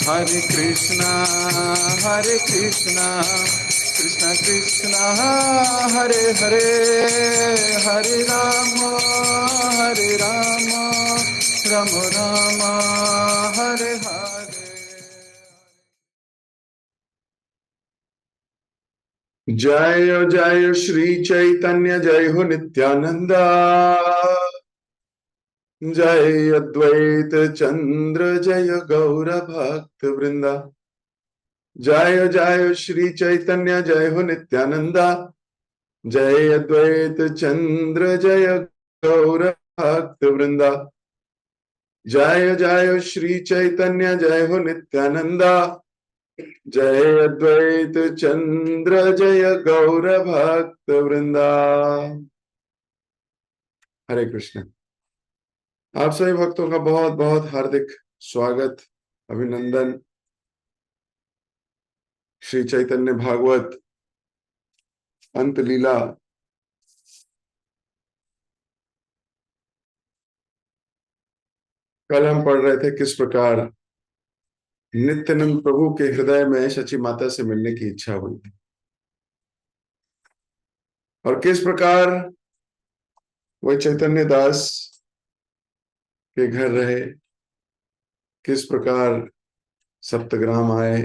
Hare Krishna, Krishna Krishna, Hare Hare, Hare Rama, Rama Rama, Hare Hare. जय जय श्री चैतन्य, जय हो नित्यानंदा, जय अद्वैत चंद्र, जय गौर भक्त वृंदा। जय जय श्री चैतन्य, जय हो नित्यानंदा, जय अद्वैत चंद्र, जय गौर भक्त वृंदा। जय जय श्री चैतन्य, जय हो नित्यानंदा, जय अद्वैत चंद्र, जय गौर भक्त वृंदा। हरे कृष्ण। आप सभी भक्तों का बहुत बहुत हार्दिक स्वागत, अभिनंदन। श्री चैतन्य भागवत अंत लीला कल हम पढ़ रहे थे किस प्रकार नित्यानंद प्रभु के हृदय में शची माता से मिलने की इच्छा हुई थी और किस प्रकार वह चैतन्य दास के घर रहे, किस प्रकार सप्तग्राम आए,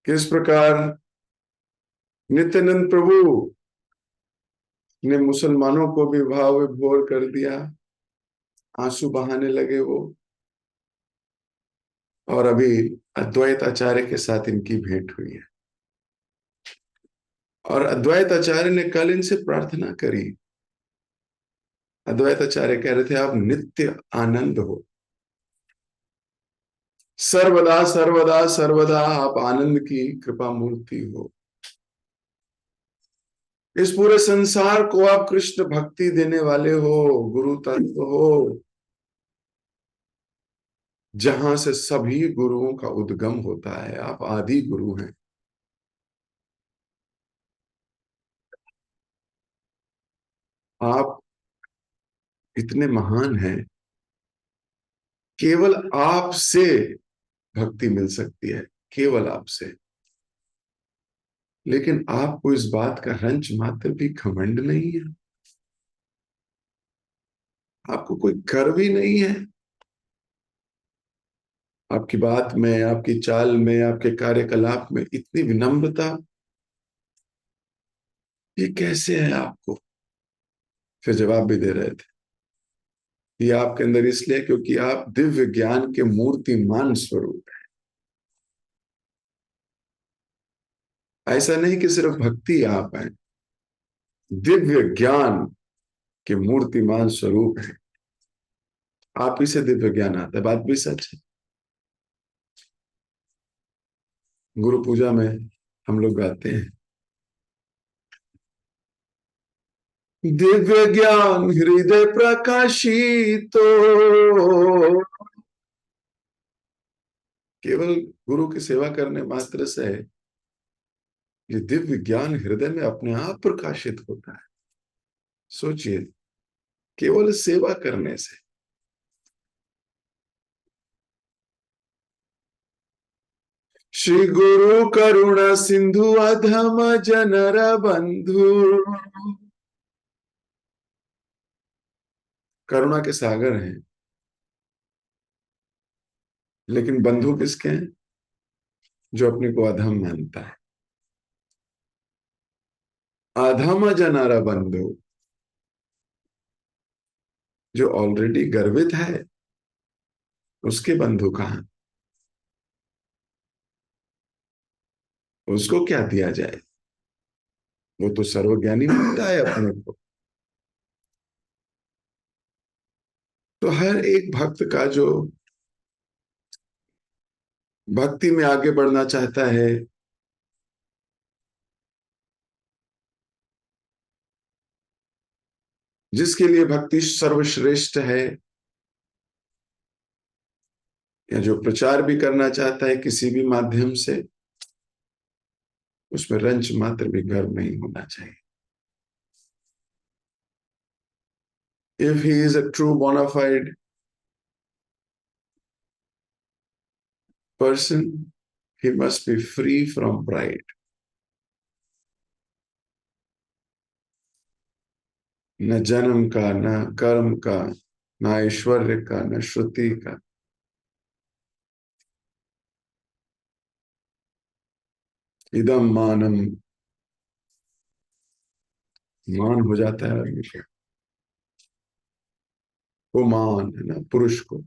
किस प्रकार नित्यानंद प्रभु ने मुसलमानों को भी भाव विभोर कर दिया, आंसू बहाने लगे वो। और अभी अद्वैत आचार्य के साथ इनकी भेंट हुई है और अद्वैत आचार्य ने कल इनसे प्रार्थना करी। अद्वैत आचार्य कह रहे थे आप नित्य आनंद हो, सर्वदा सर्वदा सर्वदा आप आनंद की कृपा मूर्ति हो। इस पूरे संसार को आप कृष्ण भक्ति देने वाले हो, गुरु तत्व हो, जहां से सभी गुरुओं का उद्गम होता है। आप आदि गुरु हैं। आप इतने महान हैं, केवल आपसे भक्ति मिल सकती है, केवल आपसे। लेकिन आपको इस बात का रंच मात्र भी घमंड नहीं है, आपको कोई गर्व ही नहीं है। आपकी बात में, आपकी चाल में, आपके कार्यकलाप में इतनी विनम्रता, ये कैसे है आपको? फिर जवाब भी दे रहे थे, ये आपके अंदर इसलिए क्योंकि आप दिव्य ज्ञान के मूर्तिमान स्वरूप हैं। ऐसा नहीं कि सिर्फ भक्ति आप हैं, दिव्य ज्ञान के मूर्तिमान स्वरूप है। आप ही से दिव्य ज्ञान आता है, बात भी सच है। गुरु पूजा में हम लोग गाते हैं, दिव्य ज्ञान हृदय प्रकाशितो। केवल गुरु की सेवा करने मात्र से ये दिव्य ज्ञान हृदय में अपने आप प्रकाशित होता है। सोचिए, केवल सेवा करने से। श्री गुरु करुणा सिंधु अधम जनर बंधु। करुणा के सागर हैं, लेकिन बंधु किसके हैं? जो अपने को अधम मानता है। अधम जनर बंधु, जो ऑलरेडी गर्वित है, उसके बंधु कहां? उसको क्या दिया जाए? वो तो सर्वज्ञानी मानता है अपने को। तो हर एक भक्त का जो भक्ति में आगे बढ़ना चाहता है, जिसके लिए भक्ति सर्वश्रेष्ठ है, या जो प्रचार भी करना चाहता है किसी भी माध्यम से, उसमें रंच मात्र भी गर्व नहीं होना चाहिए। If he is a true bona fide person, he must be free from pride. न जन्म का, न कर्म का, न ऐश्वर्य का, न श्रुति का। इदम मानम, मान हो जाता है आदमी को, वो मान है ना पुरुष को।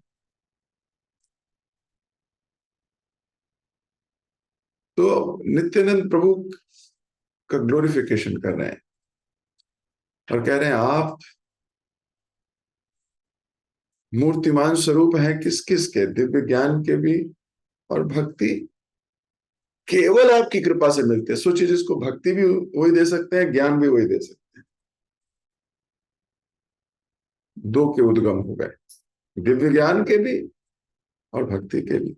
तो नित्यानंद प्रभु का ग्लोरिफिकेशन कर रहे हैं और कह रहे हैं आप मूर्तिमान स्वरूप हैं किस किस के, दिव्य ज्ञान के भी और भक्ति केवल आपकी कृपा से मिलते हैं। सोचिए, जिसको भक्ति भी वही दे सकते हैं, ज्ञान भी वही दे सकते हैं, दो के उद्गम हो गए, दिव्य ज्ञान के भी और भक्ति के भी।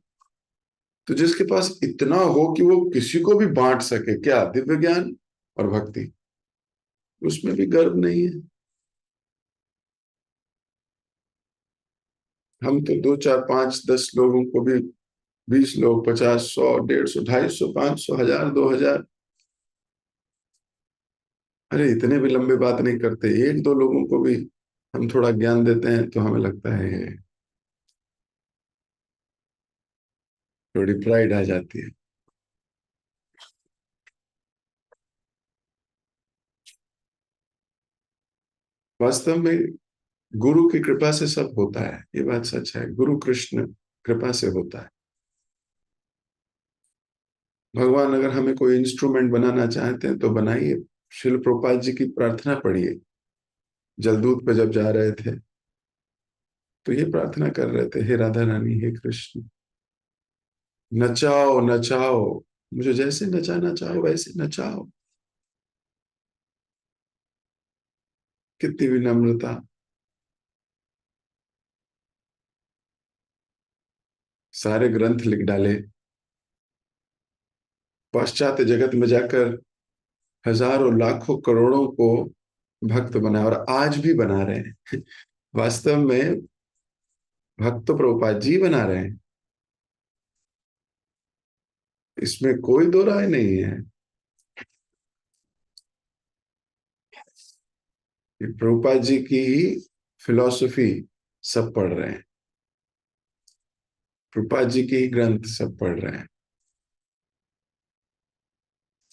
तो जिसके पास इतना हो कि वो किसी को भी बांट सके, क्या दिव्य ज्ञान और भक्ति, उसमें भी गर्व नहीं है। हम तो दो चार पांच 10 लोगों को भी, 20 लोग, 50, 100, 150, 250, 500, 1000, 2000, अरे इतने भी लंबे बात नहीं करते। एक दो लोगों को भी हम थोड़ा ज्ञान देते हैं तो हमें लगता है थोड़ी प्राइड आ जाती है। वास्तव में गुरु की कृपा से सब होता है, ये बात सच है। गुरु कृष्ण कृपा से होता है। भगवान अगर हमें कोई इंस्ट्रूमेंट बनाना चाहते हैं तो बनाइए। शिल प्रोपाल जी की प्रार्थना पढ़िए, जलदूत पे जब जा रहे थे तो ये प्रार्थना कर रहे थे, हे राधा रानी, हे कृष्ण, नचाओ नचाओ, मुझे जैसे नचाना चाहो वैसे नचाओ। कितनी विनम्रता। सारे ग्रंथ लिख डाले, पाश्चात्य जगत में जाकर हजारों लाखों करोड़ों को भक्त बनाया और आज भी बना रहे हैं। वास्तव में भक्त तो प्रभुपाद जी बना रहे हैं, इसमें कोई दो राय नहीं है कि प्रभुपाद जी की ही फिलॉसफी सब पढ़ रहे हैं, प्रभुपाद जी के ही ग्रंथ सब पढ़ रहे हैं।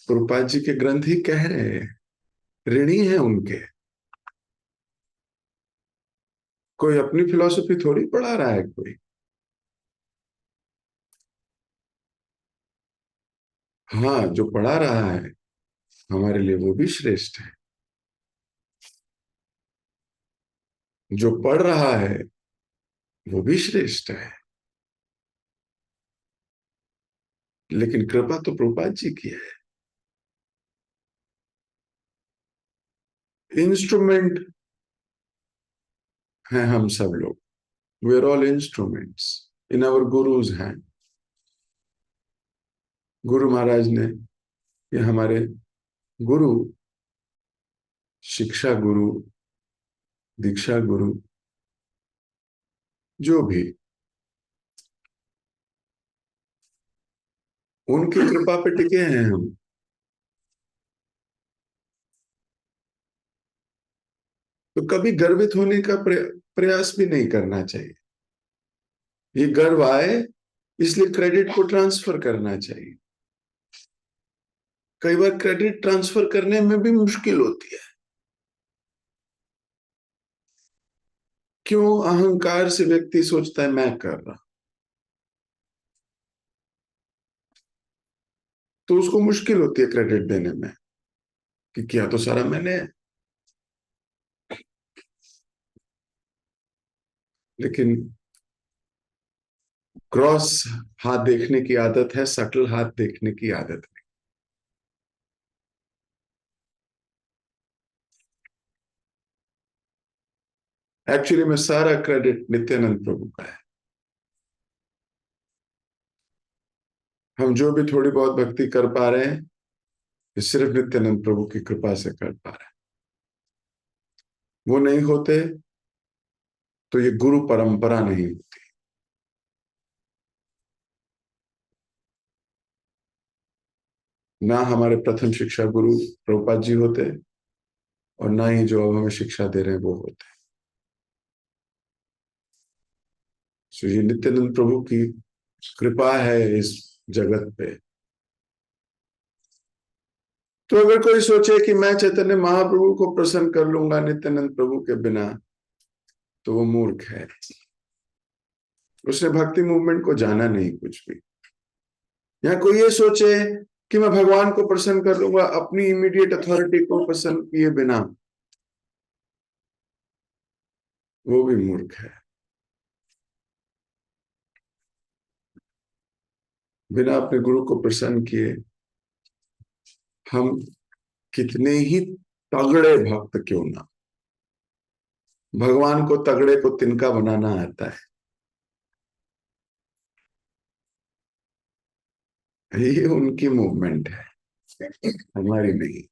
प्रभुपाद जी के ग्रंथ ही कह रहे हैं, ऋणी है उनके। कोई अपनी फिलॉसफी थोड़ी पढ़ा रहा है कोई। हाँ, जो पढ़ा रहा है हमारे लिए वो भी श्रेष्ठ है, जो पढ़ रहा है वो भी श्रेष्ठ है। लेकिन कृपा तो प्रभुपाद जी की है। इंस्ट्रूमेंट हैं हम सब लोग, we are all instruments in our guru's hand. गुरु महाराज ने, ये हमारे गुरु, शिक्षा गुरु, दीक्षा गुरु, जो भी, उनकी कृपा पे टिके हैं हम। तो कभी गर्वित होने का प्रयास भी नहीं करना चाहिए। ये गर्व आए इसलिए क्रेडिट को ट्रांसफर करना चाहिए। कई बार क्रेडिट ट्रांसफर करने में भी मुश्किल होती है। क्यों? अहंकार से व्यक्ति सोचता है मैं कर रहा, तो उसको मुश्किल होती है क्रेडिट देने में कि किया तो सारा मैंने है। लेकिन क्रॉस हाथ देखने की आदत है, सटल हाथ देखने की आदत है। एक्चुअली में सारा क्रेडिट नित्यानंद प्रभु का है। हम जो भी थोड़ी बहुत भक्ति कर पा रहे हैं, ये सिर्फ नित्यानंद प्रभु की कृपा से कर पा रहे हैं। वो नहीं होते तो ये गुरु परंपरा नहीं होती। ना हमारे प्रथम शिक्षा गुरु प्रभुपाद जी होते, और ना ही जो अब हमें शिक्षा दे रहे हैं वो होते। श्री नित्यानंद प्रभु की कृपा है इस जगत पे। तो अगर कोई सोचे कि मैं चैतन्य महाप्रभु को प्रसन्न कर लूंगा नित्यानंद प्रभु के बिना, तो वो मूर्ख है। उसने भक्ति मूवमेंट को जाना नहीं कुछ भी। या कोई ये सोचे कि मैं भगवान को प्रसन्न कर लूंगा अपनी इमीडिएट अथॉरिटी को पसंद किए बिना, वो भी मूर्ख है। बिना अपने गुरु को प्रसन्न किए हम कितने ही तगड़े भक्त क्यों ना, भगवान को तगड़े को तिनका बनाना आता है। ये उनकी मूवमेंट है, हमारी नहीं।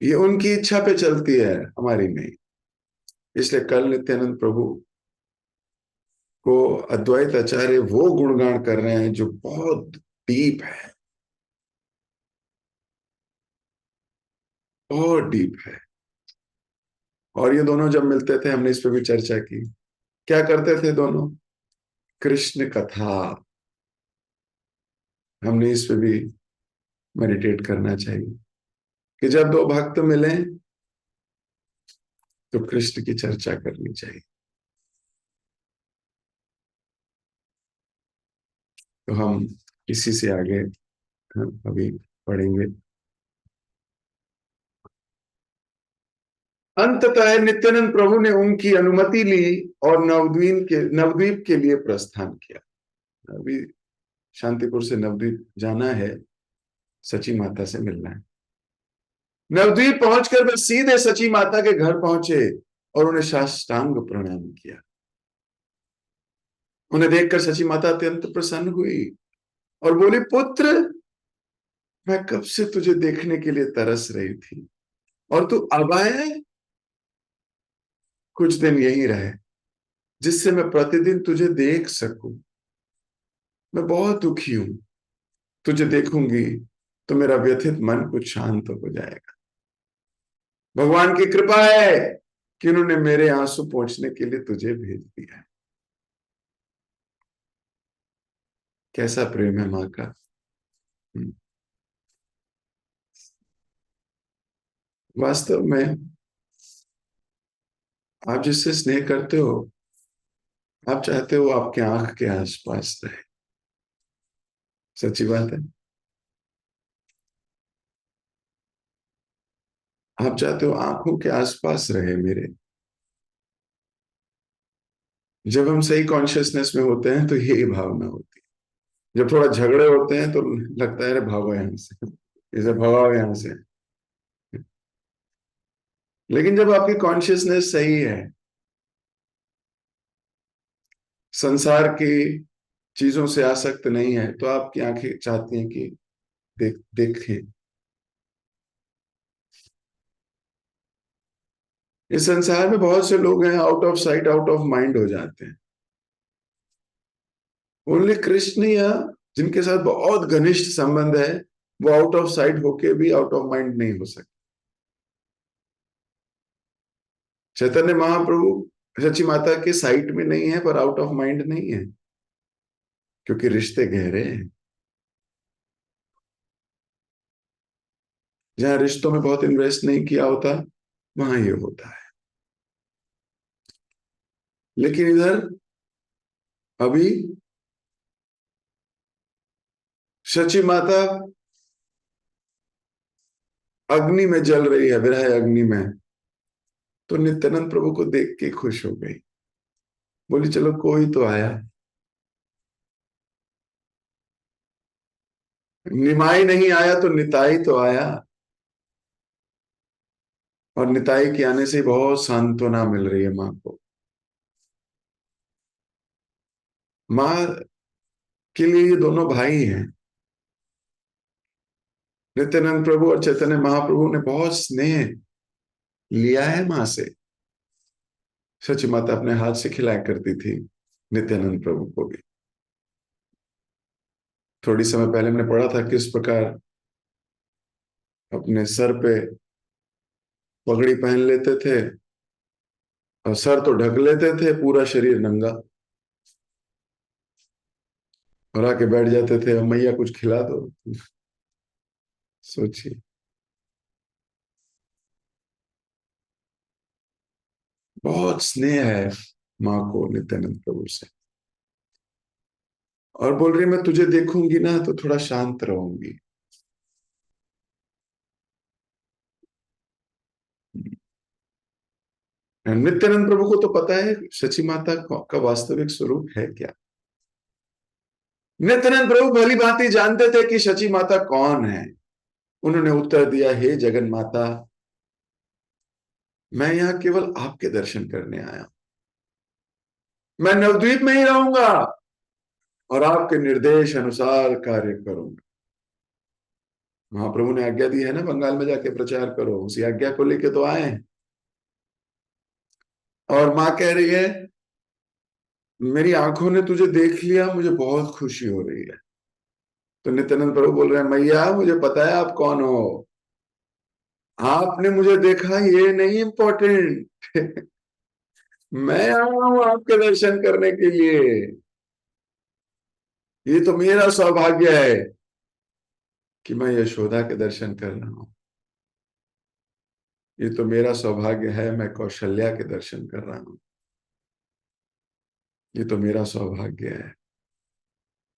ये उनकी इच्छा पे चलती है, हमारी नहीं। इसलिए कल नित्यानंद प्रभु को अद्वैत आचार्य वो गुणगान कर रहे हैं जो बहुत डीप है, बहुत डीप है। और ये दोनों जब मिलते थे, हमने इस पे भी चर्चा की, क्या करते थे दोनों? कृष्ण कथा। हमने इस पे भी मेडिटेट करना चाहिए कि जब दो भक्त मिले तो कृष्ण की चर्चा करनी चाहिए। तो हम इसी से आगे हम अभी पढ़ेंगे। अंततः नित्यानंद प्रभु ने उनकी अनुमति ली और नवद्वीप के लिए प्रस्थान किया। अभी शांतिपुर से नवद्वीप जाना है, सची माता से मिलना है। नवद्वीप पहुंचकर वे सीधे सची माता के घर पहुंचे और उन्हें साष्टांग प्रणाम किया। उन्हें देखकर सची माता अत्यंत प्रसन्न हुई और बोली, पुत्र, मैं कब से तुझे देखने के लिए तरस रही थी, और तू अब आया है। कुछ दिन यहीं रहे जिससे मैं प्रतिदिन तुझे देख सकूं। मैं बहुत दुखी हूं, तुझे देखूंगी तो मेरा व्यथित मन कुछ शांत हो जाएगा। भगवान की कृपा है कि उन्होंने मेरे आंसू पोंछने के लिए तुझे भेज दिया है। कैसा प्रेम है माँ का। वास्तव में आप जिससे स्नेह करते हो, आप चाहते हो आपके आंख के आसपास रहे। सच्ची बात है। आप चाहते हो आंखों के आसपास रहे मेरे। जब हम सही कॉन्शियसनेस में होते हैं तो यही भावना होती है। जब थोड़ा झगड़े होते हैं तो लगता है, अरे भागो यहां से, इसे भगाओ यहां से। लेकिन जब आपकी कॉन्शियसनेस सही है, संसार की चीजों से आसक्त नहीं है, तो आपकी आंखें चाहती हैं कि देखें। इस संसार में बहुत से लोग हैं, out of sight out of mind हो जाते हैं। ओनली कृष्ण या जिनके साथ बहुत घनिष्ठ संबंध है, वो आउट ऑफ साइट होके भी आउट ऑफ माइंड नहीं हो सकते। चैतन्य महाप्रभु सची माता के साइट में नहीं है, पर आउट ऑफ माइंड नहीं है, क्योंकि रिश्ते गहरे हैं। जहां रिश्तों में बहुत इन्वेस्ट नहीं किया होता, वहां ये होता है। लेकिन इधर अभी सची माता अग्नि में जल रही है, विरह अग्नि में। तो नित्यानंद प्रभु को देख के खुश हो गई, बोली चलो कोई तो आया। निमाई नहीं आया तो निताई तो आया। और निताई के आने से बहुत सांत्वना मिल रही है माँ को। माँ के लिए ये दोनों भाई हैं। नित्यानंद प्रभु और चैतन्य महाप्रभु ने बहुत स्नेह लिया है माँ से। सची माता अपने हाथ से खिलाया करती थी नित्यानंद प्रभु को भी। थोड़ी समय पहले मैंने पढ़ा था किस प्रकार अपने सर पे पगड़ी पहन लेते थे और सर तो ढक लेते थे, पूरा शरीर नंगा, और आके बैठ जाते थे, मैया कुछ खिला दो। सोचिए, बहुत स्नेह है माँ को नित्यानंद प्रभु से। और बोल रही मैं तुझे देखूंगी ना तो थोड़ा शांत रहूंगी। नित्यानंद प्रभु को तो पता है सची माता का वास्तविक स्वरूप है क्या। नित्यानंद प्रभु भली भांति जानते थे कि सची माता कौन है। उन्होंने उत्तर दिया, हे जगन माता, मैं यहां केवल आपके दर्शन करने आया हूं। मैं नवद्वीप में ही रहूंगा और आपके निर्देश अनुसार कार्य करूंगा। महाप्रभु ने आज्ञा दी है ना, बंगाल में जाके प्रचार करो, उसी आज्ञा को लेके तो आए हैं। और मां कह रही है, मेरी आंखों ने तुझे देख लिया, मुझे बहुत खुशी हो रही है। तो नित्यानंद प्रभु बोल रहे हैं, मैया मुझे पता है आप कौन हो, आपने मुझे देखा ये नहीं इम्पोर्टेंट। मैं आया हूं आपके दर्शन करने के लिए। ये तो मेरा सौभाग्य है कि मैं यशोदा के दर्शन कर रहा हूं। ये तो मेरा सौभाग्य है, मैं कौशल्या के दर्शन कर रहा हूं। ये तो मेरा सौभाग्य है।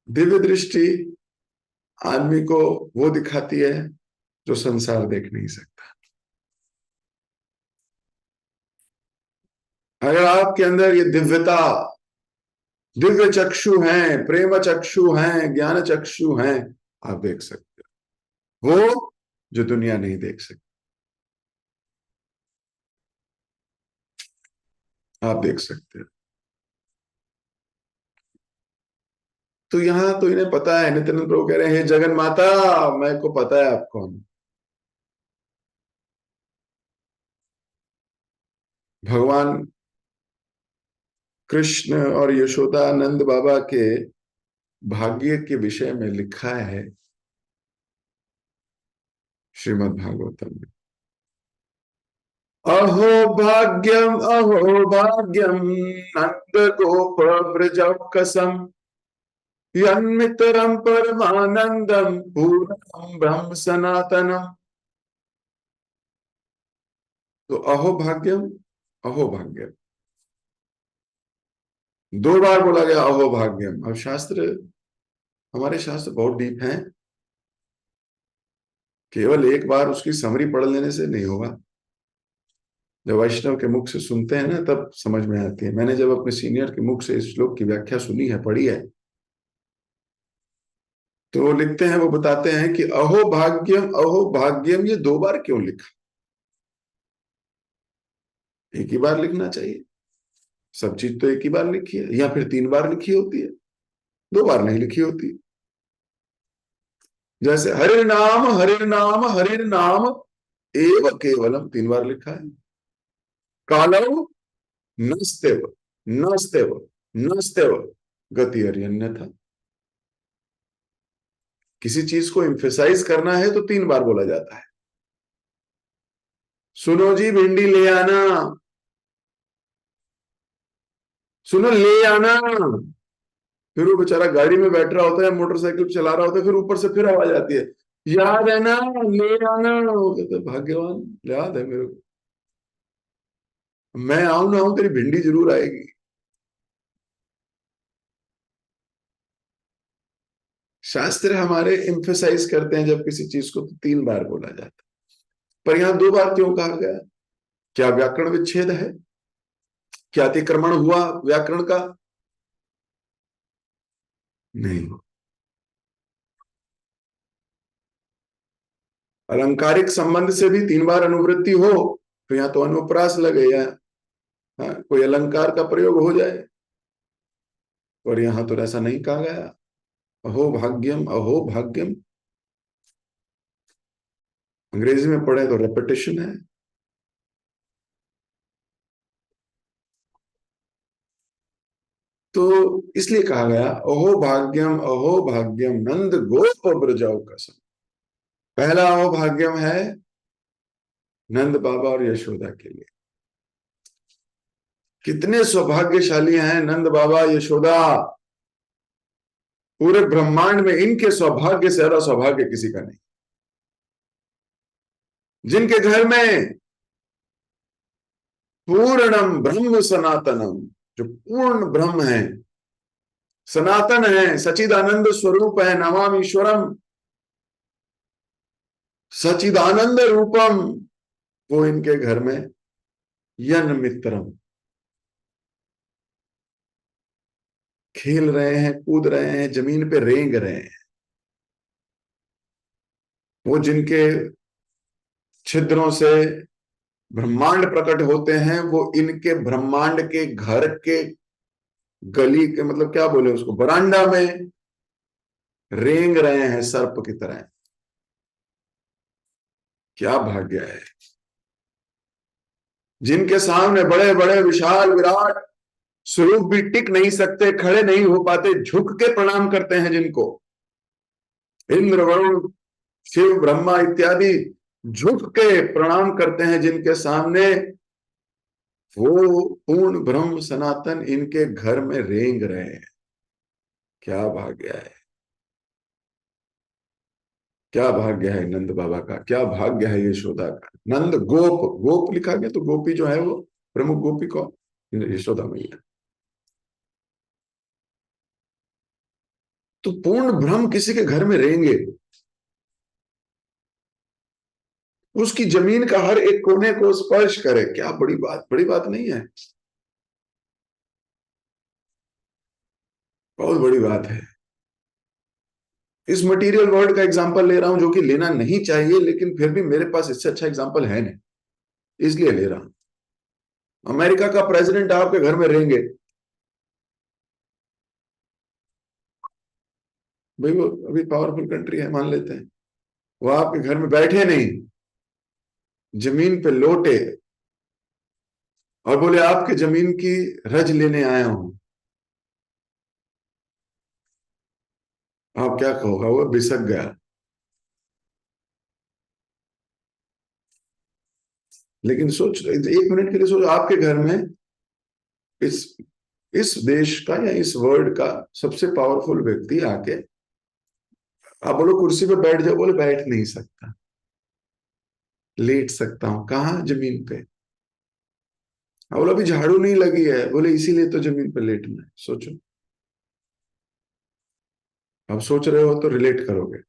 दिव्य दृष्टि आदमी को वो दिखाती है जो संसार देख नहीं सकता। अगर आपके अंदर ये दिव्यता, दिव्य चक्षु हैं, प्रेम चक्षु हैं, ज्ञान चक्षु हैं, आप देख सकते हो वो जो दुनिया नहीं देख सकती, आप देख सकते हो। तो यहां तो इन्हें पता है, नित्यानंद प्रभु कह रहे हैं, जगन माता, मैं को पता है आप कौन। भगवान कृष्ण और यशोदानंद बाबा के भाग्य के विषय में लिखा है श्रीमद् भागवतम में, अहो भाग्यम नंद गोप व्रज कसम यन्मितरम परमानंदम पूर्णम ब्रह्म सनातनम। तो अहो भाग्यम, दो बार बोला गया अहो भाग्यम। अब शास्त्र, हमारे शास्त्र बहुत डीप हैं, केवल एक बार उसकी समरी पढ़ लेने से नहीं होगा। जब वैष्णव के मुख से सुनते हैं ना तब समझ में आती है। मैंने जब अपने सीनियर के मुख से इस श्लोक की व्याख्या सुनी है, पढ़ी है, तो वो लिखते हैं, वो बताते हैं कि अहो भाग्यम ये दो बार क्यों लिखा, एक ही बार लिखना चाहिए। सब चीज तो एक ही बार लिखी है, या फिर तीन बार लिखी होती है, दो बार नहीं लिखी होती। जैसे हरिर नाम एव केवलम तीन बार लिखा है। कालव नस्तेव नस्तेव नस्तेव गति अन्य था। किसी चीज को एम्फेसाइज करना है तो तीन बार बोला जाता है। सुनो जी भिंडी ले आना, सुनो ले आना। फिर वो बेचारा गाड़ी में बैठ रहा होता है, मोटरसाइकिल चला रहा होता है, फिर ऊपर से फिर आवाज आती है, याद है ना, ले आना। वो कहते हैं, भाग्यवान, याद है मेरे को, मैं आऊं ना आऊं तेरी भिंडी जरूर आएगी। शास्त्र हमारे एम्फेसाइज करते हैं जब किसी चीज को, तो तीन बार बोला जाता है। पर यहां दो बार क्यों कहा गया? क्या व्याकरण विच्छेद है? क्या अतिक्रमण हुआ व्याकरण का? नहीं। अलंकारिक संबंध से भी तीन बार अनुवृत्ति हो तो यहाँ तो अनुप्रास लगे, या कोई अलंकार का प्रयोग हो जाए, और यहां तो ऐसा नहीं कहा गया। अहो भाग्यम, अंग्रेजी में पढ़े तो रेपिटेशन है। तो इसलिए कहा गया अहो भाग्यम नंद गोप ब्रजाओ कसम। पहला अहो भाग्यम है नंद बाबा और यशोदा के लिए। कितने सौभाग्यशाली हैं नंद बाबा यशोदा। पूरे ब्रह्मांड में इनके सौभाग्य से ज्यादा सौभाग्य किसी का नहीं। जिनके घर में पूर्णम ब्रह्म सनातनम, जो पूर्ण ब्रह्म है, सनातन है, सचिदानंद स्वरूप है, नमामि ईश्वरम सचिदानंद रूपम, वो इनके घर में यन मित्रम खेल रहे हैं, कूद रहे हैं, जमीन पे रेंग रहे हैं। वो जिनके छिद्रों से ब्रह्मांड प्रकट होते हैं, वो इनके ब्रह्मांड के घर के गली के, मतलब क्या बोले उसको, बरांडा में रेंग रहे हैं सर्प की तरह। क्या भाग्य है। जिनके सामने बड़े बड़े विशाल विराट स्वरूप भी टिक नहीं सकते, खड़े नहीं हो पाते, झुक के प्रणाम करते हैं जिनको, इंद्र वरुण शिव ब्रह्मा इत्यादि झुक के प्रणाम करते हैं जिनके सामने, वो पूर्ण ब्रह्म सनातन इनके घर में रेंग रहे हैं। क्या भाग्य है। क्या भाग्य है नंद बाबा का, क्या भाग्य है यशोदा का। नंद गोप, गोप लिखा गया तो गोपी जो है वो प्रमुख गोपी कौन, यशोदा मैया। तो पूर्ण ब्रह्म किसी के घर में रहेंगे, उसकी जमीन का हर एक कोने को स्पर्श करे, क्या बड़ी बात, बड़ी बात नहीं है, बहुत बड़ी बात है। इस मटेरियल वर्ल्ड का एग्जांपल ले रहा हूं, जो कि लेना नहीं चाहिए, लेकिन फिर भी मेरे पास इससे अच्छा एग्जांपल है नहीं, इसलिए ले रहा हूं। अमेरिका का प्रेसिडेंट आपके घर में रहेंगे, भाई वो अभी पावरफुल कंट्री है मान लेते हैं, वो आपके घर में बैठे नहीं, जमीन पे लोटे और बोले आपके जमीन की रज लेने आया हूं, आप क्या कहोगा, वो बिसक गया। लेकिन सोच, एक मिनट के लिए सोच, आपके घर में इस इस देश का या इस वर्ल्ड का सबसे पावरफुल व्यक्ति आके, आप बोलो कुर्सी पे बैठ जाओ, बोले बैठ नहीं सकता, लेट सकता हूं, कहाँ, जमीन पे। आप बोलो अभी झाड़ू नहीं लगी है, बोले इसीलिए तो जमीन पे लेटना है। सोचो, आप सोच रहे हो तो रिलेट करोगे।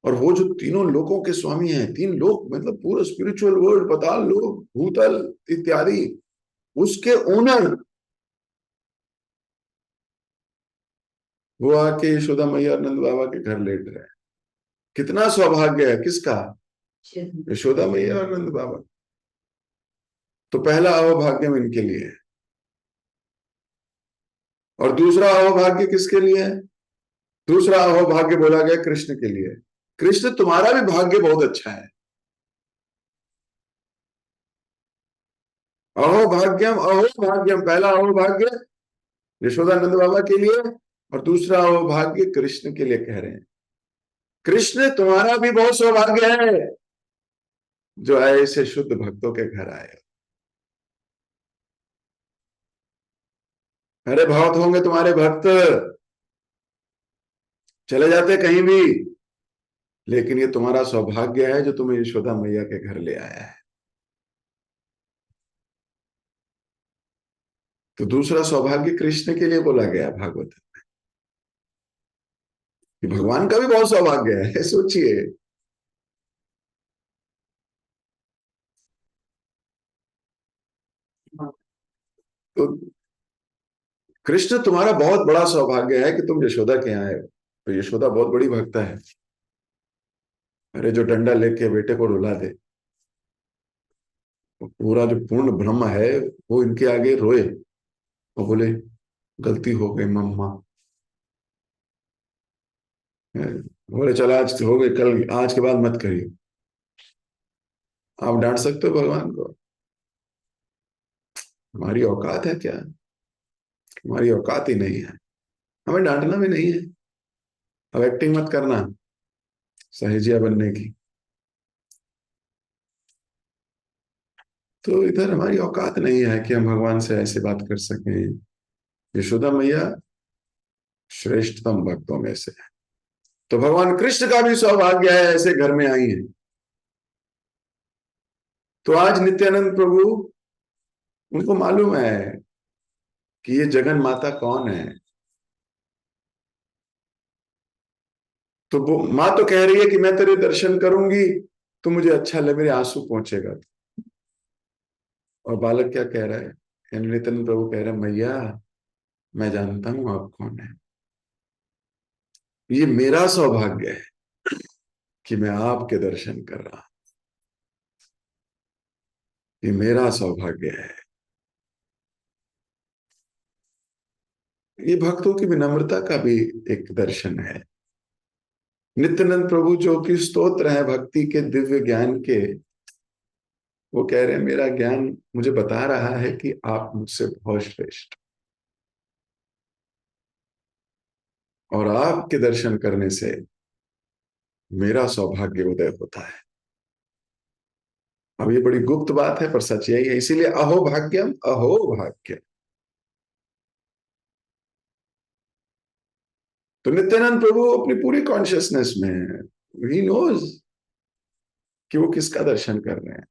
और वो जो तीनों लोकों के स्वामी हैं, तीन लोक मतलब पूरा स्पिरिचुअल वर्ल्ड, पाताल लोक, भूतल इत्यादि, उसके ओनर, वो आके यशोदा मैया और नंद बाबा के घर लेट रहे हैं। कितना सौभाग्य है किसका, यशोदा मैया और नंद बाबा। तो पहला अहोभाग्य इनके लिए है, और दूसरा अहोभाग्य किसके लिए है, दूसरा अहोभाग्य बोला गया कृष्ण के लिए। कृष्ण तुम्हारा भी भाग्य बहुत अच्छा है। अहोभाग्यम अहोभाग्यम, पहला अहोभाग्य यशोदानंद बाबा के लिए, और दूसरा अहोभाग्य कृष्ण के लिए कह रहे हैं। कृष्ण तुम्हारा भी बहुत सौभाग्य है जो ऐसे शुद्ध भक्तों के घर आए। अरे बहुत होंगे तुम्हारे भक्त, चले जाते कहीं भी, लेकिन ये तुम्हारा सौभाग्य है जो तुम्हें यशोदा मैया के घर ले आया है। तो दूसरा सौभाग्य कृष्ण के लिए बोला गया भागवत में। भगवान का भी बहुत सौभाग्य है, सोचिए। तो कृष्ण तुम्हारा बहुत बड़ा सौभाग्य है कि तुम यशोदा के यहाँ आए हो। तो यशोदा बहुत बड़ी भक्त है। अरे जो डंडा लेके बेटे को रुला दे, वो पूरा जो पूर्ण ब्रह्म है, वो इनके आगे रोए और बोले गलती हो गई मम्मा, बोले चल आज हो गई, कल आज के बाद मत करिए। आप डांट सकते हो भगवान को, हमारी औकात है क्या। हमारी औकात ही नहीं है, हमें डांटना भी नहीं है। अब एक्टिंग मत करना सहेजिया बनने की। तो इधर हमारी औकात नहीं है कि हम भगवान से ऐसे बात कर सकें। यशोदा मैया श्रेष्ठतम भक्तों में से है। तो भगवान कृष्ण का भी सौभाग्य है ऐसे घर में आई है। तो आज नित्यानंद प्रभु, उनको मालूम है कि ये जगन माता कौन है। तो वो माँ तो कह रही है कि मैं तेरे दर्शन करूंगी तो मुझे अच्छा लगे, मेरे आंसू पहुंचेगा। और बालक क्या कह रहा है? नित्यानंद प्रभु कह रहे हैं, मैया मैं जानता हूं आप कौन है। ये मेरा सौभाग्य है कि मैं आपके दर्शन कर रहा हूं। ये मेरा सौभाग्य है। ये भक्तों की विनम्रता का भी एक दर्शन है। नित्यानंद प्रभु जो कि स्तोत्र है भक्ति के, दिव्य ज्ञान के, वो कह रहे हैं मेरा ज्ञान मुझे बता रहा है कि आप मुझसे बहुत श्रेष्ठ, और आपके दर्शन करने से मेरा सौभाग्य उदय होता है। अब ये बड़ी गुप्त बात है पर सच यही है, इसीलिए अहो भाग्यम अहो भाग्य। तो नित्यानंद प्रभु अपनी पूरी कॉन्शियसनेस में है, ही नोज कि वो किसका दर्शन कर रहे हैं।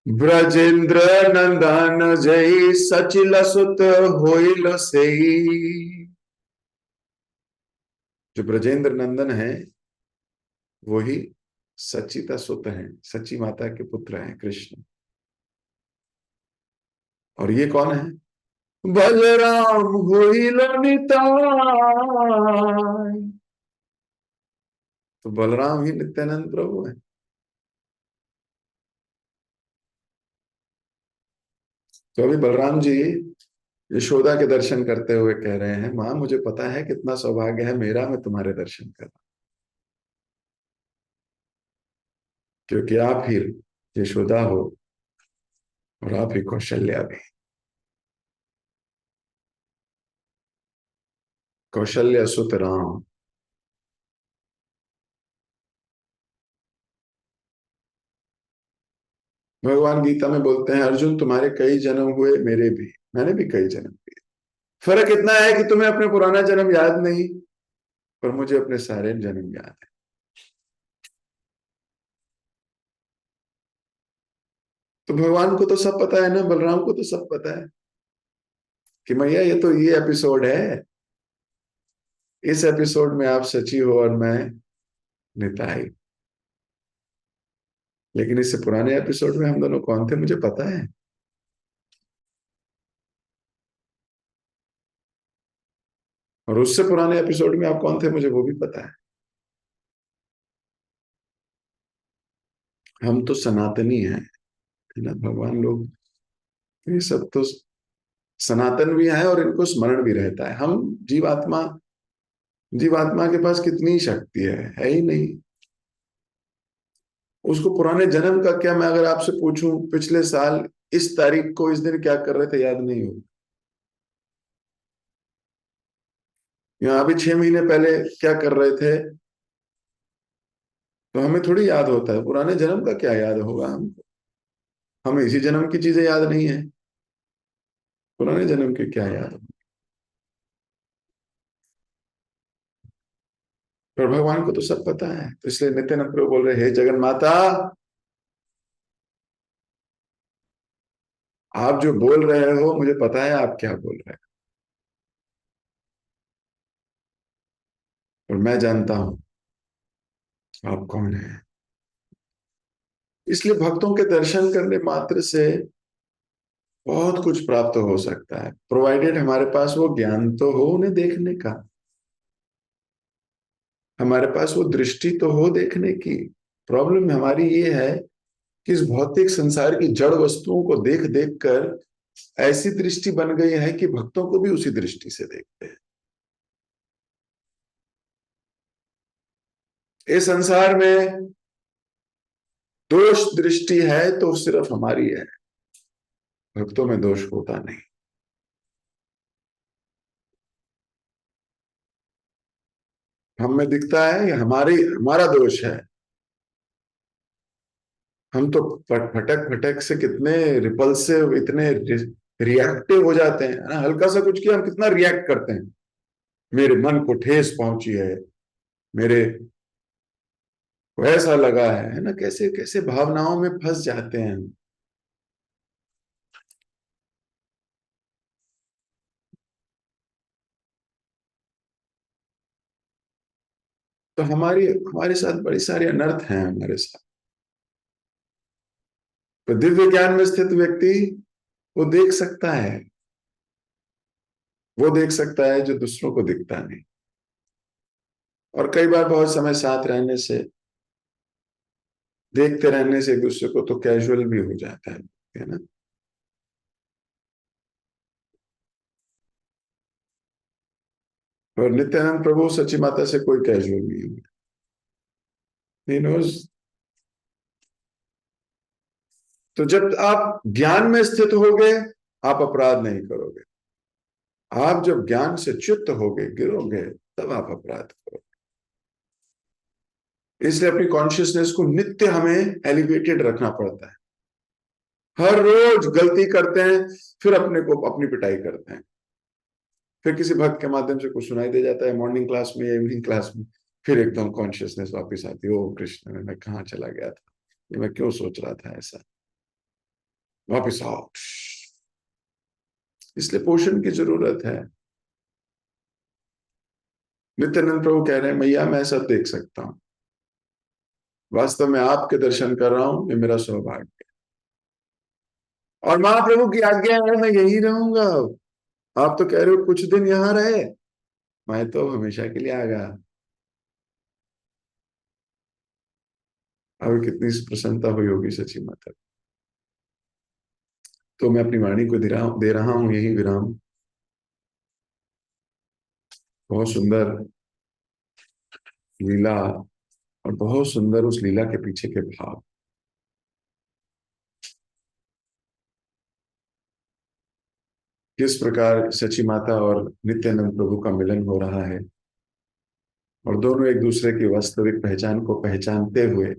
ब्रजेंद्र नंदन जय सचिल सुत होइल सेई। जो ब्रजेंद्र नंदन है वही सचिता सुत हैं, सची माता के पुत्र हैं कृष्ण। और ये कौन है? बलराम होइल निताय। तो बलराम ही नित्यानंद प्रभु है। तो अभी बलराम जी यशोदा के दर्शन करते हुए कह रहे हैं, मां मुझे पता है कितना सौभाग्य है मेरा, मैं तुम्हारे दर्शन कर रहा हूं, क्योंकि आप ही यशोदा हो और आप ही कौशल्या भी। कौशल्य सुत राम। भगवान गीता में बोलते हैं, अर्जुन तुम्हारे कई जन्म हुए, मेरे भी, मैंने भी कई जन्म किए। फर्क इतना है कि तुम्हें अपने पुराना जन्म याद नहीं, पर मुझे अपने सारे जन्म याद है। तो भगवान को तो सब पता है ना, बलराम को तो सब पता है कि मैया ये तो ये एपिसोड है, इस एपिसोड में आप सची हो और मैं निताई। लेकिन इससे पुराने एपिसोड में हम दोनों कौन थे मुझे पता है। और उससे पुराने एपिसोड में आप कौन थे मुझे वो भी पता है। हम तो सनातनी हैं, है ना भगवान लोग। ये सब तो सनातन भी है और इनको स्मरण भी रहता है। हम जीवात्मा, जीवात्मा के पास कितनी शक्ति है ही नहीं। उसको पुराने जन्म का क्या, मैं अगर आपसे पूछूं पिछले साल इस तारीख को इस दिन क्या कर रहे थे, याद नहीं हो। या अभी 6 महीने पहले क्या कर रहे थे, तो हमें थोड़ी याद होता है। पुराने जन्म का क्या याद होगा हमको? हमें इसी जन्म की चीजें याद नहीं है, पुराने जन्म के क्या याद होगा? पर भगवान को तो सब पता है। तो इसलिए नित्यानंद प्रभु बोल रहे, हे जगन माता, आप जो बोल रहे हो मुझे पता है आप क्या बोल रहे हो, और मैं जानता हूं आप कौन है। इसलिए भक्तों के दर्शन करने मात्र से बहुत कुछ प्राप्त हो सकता है, प्रोवाइडेड हमारे पास वो ज्ञान तो हो उन्हें देखने का, हमारे पास वो दृष्टि तो हो देखने की। प्रॉब्लम हमारी ये है कि इस भौतिक संसार की जड़ वस्तुओं को देख देख कर ऐसी दृष्टि बन गई है कि भक्तों को भी उसी दृष्टि से देखते हैं। इस संसार में दोष दृष्टि है तो सिर्फ हमारी है। भक्तों में दोष होता नहीं। हम में दिखता है ये हमारा दोष है। हम तो फटक फटक से कितने रिपल्सिव, इतने रिएक्टिव हो जाते हैं ना। हल्का सा कुछ किया हम कितना रिएक्ट करते हैं। मेरे मन को ठेस पहुंची है, मेरे को ऐसा लगा है ना। कैसे कैसे भावनाओं में फंस जाते हैं हम। तो हमारी हमारे साथ बड़ी सारे अनर्थ हैं हमारे साथ। तो दिव्य ज्ञान में स्थित व्यक्ति वो देख सकता है, वो देख सकता है जो दूसरों को दिखता नहीं। और कई बार बहुत समय साथ रहने से, देखते रहने से एक दूसरे को तो कैजुअल भी हो जाता है ना। और नित्यानंद प्रभु सची माता से कोई कैजुअल नहीं हुआ। He knows. तो जब आप ज्ञान में स्थित होगे आप अपराध नहीं करोगे। आप जब ज्ञान से च्युत होगे, गिरोगे, तब आप अपराध करोगे। इसलिए अपनी कॉन्शियसनेस को नित्य हमें एलिवेटेड रखना पड़ता है। हर रोज गलती करते हैं, फिर अपने को अपनी पिटाई करते हैं। फिर किसी भक्त के माध्यम से कुछ सुनाई दे जाता है मॉर्निंग क्लास में या इवनिंग क्लास में, फिर एकदम कॉन्शियसनेस वापस आती है। ओ कृष्ण, मैं कहाँ चला गया था, ये मैं क्यों सोच रहा था ऐसा। वापस आओ। इसलिए पोषण की जरूरत है। नित्यानंद प्रभु कह रहे हैं मैया मैं सब देख सकता हूं, वास्तव में आपके दर्शन कर रहा हूं, ये मेरा सौभाग्य है। और महाप्रभु की आज्ञा है मैं यही रहूंगा। आप तो कह रहे हो कुछ दिन यहां रहे, मैं तो हमेशा के लिए आ गया। अब कितनी प्रसन्नता हुई होगी सची माता। तो मैं अपनी वाणी को दे रहा हूं यही विराम। बहुत सुंदर लीला, और बहुत सुंदर उस लीला के पीछे के भाव। किस प्रकार सची माता और नित्यानंद प्रभु का मिलन हो रहा है, और दोनों एक दूसरे की वास्तविक पहचान को पहचानते हुए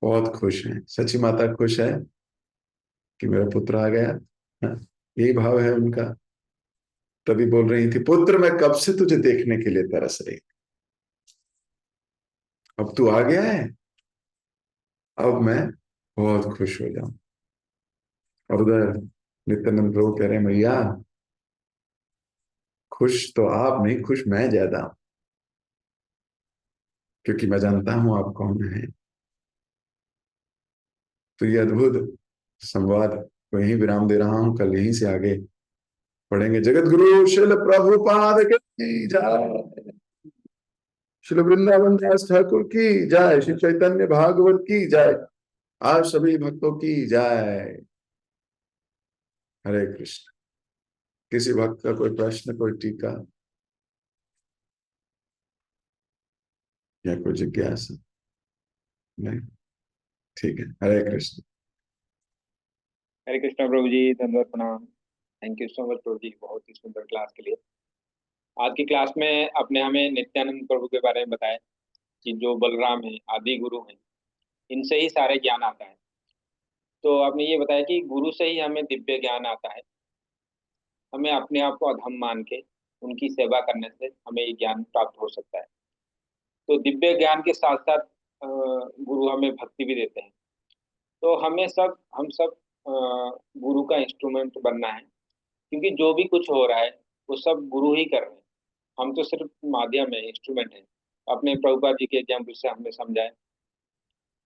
बहुत खुश हैं। सची माता खुश है कि मेरा पुत्र आ गया। हाँ, यही भाव है उनका। तभी बोल रही थी पुत्र मैं कब से तुझे देखने के लिए तरस रही, अब तू आ गया है, अब मैं बहुत खुश हो जाऊं। और उधर नित्यानंद प्रभु कह रहे हैं मैया खुश तो आप नहीं, खुश मैं ज्यादा हूं, क्योंकि मैं जानता हूं आप कौन है। तो ये अद्भुत संवाद को यहीं विराम दे रहा हूं। कल यहीं से आगे पढ़ेंगे। जगत गुरु शिल प्रभुपाद की जय। श्री वृंदावन दास ठाकुर की जय। श्री चैतन्य भागवत की जय। आप सभी भक्तों की जय। हरे कृष्ण। किसी भक्त का कोई प्रश्न, कोई टीका या कोई जिज्ञासा? नहीं? ठीक है। हरे कृष्ण। हरे कृष्णा प्रभु जी, धन्यवाद, प्रणाम। थैंक यू सो मच प्रभु जी, बहुत ही सुंदर क्लास के लिए। आज की क्लास में आपने हमें नित्यानंद प्रभु के बारे में बताया कि जो बलराम है, आदि गुरु हैं, इनसे ही सारे ज्ञान आता है। तो आपने ये बताया कि गुरु से ही हमें दिव्य ज्ञान आता है। हमें अपने आप को अधम मान के उनकी सेवा करने से हमें ये ज्ञान प्राप्त हो सकता है। तो दिव्य ज्ञान के साथ साथ गुरु हमें भक्ति भी देते हैं। तो हम सब गुरु का इंस्ट्रूमेंट बनना है, क्योंकि जो भी कुछ हो रहा है वो सब गुरु ही कर रहे हैं। हम तो सिर्फ माध्यम है, इंस्ट्रूमेंट है। अपने प्रभुपाद जी के एग्जाम्पल से हमने समझा है।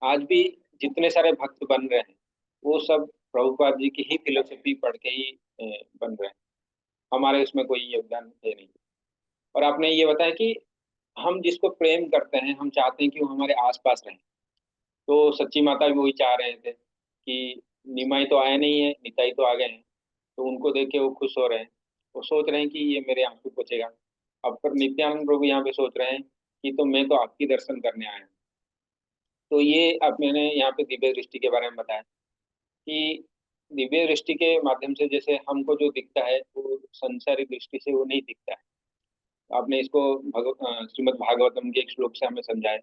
आज भी जितने सारे भक्त बन रहे हैं वो सब प्रभुपाद जी की ही फिलोसफी पढ़ के ही बन रहे हैं। हमारे उसमें कोई योगदान है नहीं। और आपने ये बताया कि हम जिसको प्रेम करते हैं हम चाहते हैं कि वो हमारे आसपास रहे। तो सच्ची माता भी वही चाह रहे थे कि निमाई तो आए नहीं है, निताई तो आ गए हैं। तो उनको देख के वो खुश हो रहे हैं। वो सोच रहे हैं कि ये मेरे आंसू पोंछेगा। अब पर नित्यानंद प्रभु यहाँ पे सोच रहे हैं कि तो मैं तो आपकी दर्शन करने आया हूँ। तो ये अब मैंने यहाँ पे दिव्य दृष्टि के बारे में बताया कि दिव्य दृष्टि के माध्यम से जैसे हमको जो दिखता है वो संसारी दृष्टि से वो नहीं दिखता है। आपने इसको श्रीमद् भागवतम के एक श्लोक से हमें समझाया,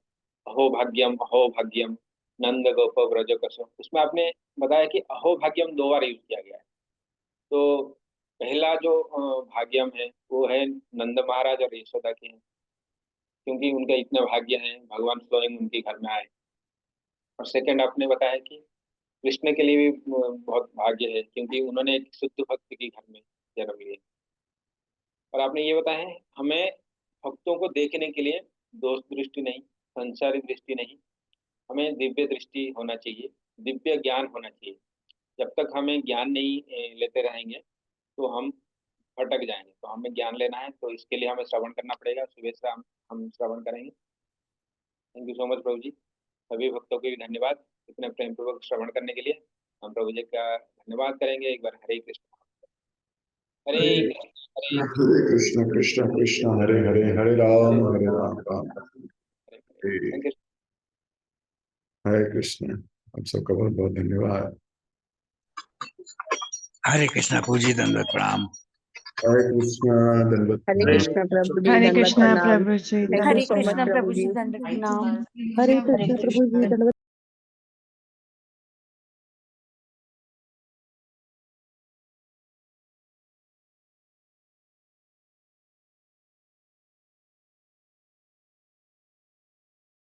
अहो भाग्यम नंद गोप व्रज कसो। उसमें आपने बताया कि अहो भाग्यम 2 बार यूज किया गया है। तो पहला जो भाग्यम है वो है नंद महाराज और यशोदा के हैं, क्योंकि उनके इतने भाग्य हैं, भगवान स्वयं उनके घर में आए। और सेकंड आपने बताया कि कृष्ण के लिए भी बहुत भाग्य है, क्योंकि उन्होंने एक शुद्ध भक्त के घर में जन्म लिया। और आपने ये बताया है हमें भक्तों को देखने के लिए दोष दृष्टि नहीं, संसारी दृष्टि नहीं, हमें दिव्य दृष्टि होना चाहिए, दिव्य ज्ञान होना चाहिए। जब तक हमें ज्ञान नहीं लेते रहेंगे तो हम भटक जाएंगे। तो हमें ज्ञान लेना है तो इसके लिए हमें श्रवण करना पड़ेगा। सुबह से हम श्रवण करेंगे। थैंक यू सो मच प्रभु जी। सभी भक्तों को भी धन्यवाद इतने प्रेम पूर्वक श्रवण करने के लिए। हम प्रभु जी का धन्यवाद करेंगे एक बार। हरे कृष्ण हरे कृष्ण हरे हरे कृष्ण कृष्ण कृष्ण हरे हरे, हरे राम राम हरे। Thank you. हरे कृष्ण। आप सबका बहुत बहुत धन्यवाद। हरे कृष्णा प्रभु जी, दंडवत प्रणाम। हरे कृष्ण दंडवत हरे प्रणाम। कृष्णा प्रभु जी, हरे दंडवत कृष्णा प्रणाम। प्रभु जी, thank you Hare so much Krishna प्रभु प्रभु जी। जी, दंडवत प्रणाम। हरे कृष्णा प्रभु जी, दंडवत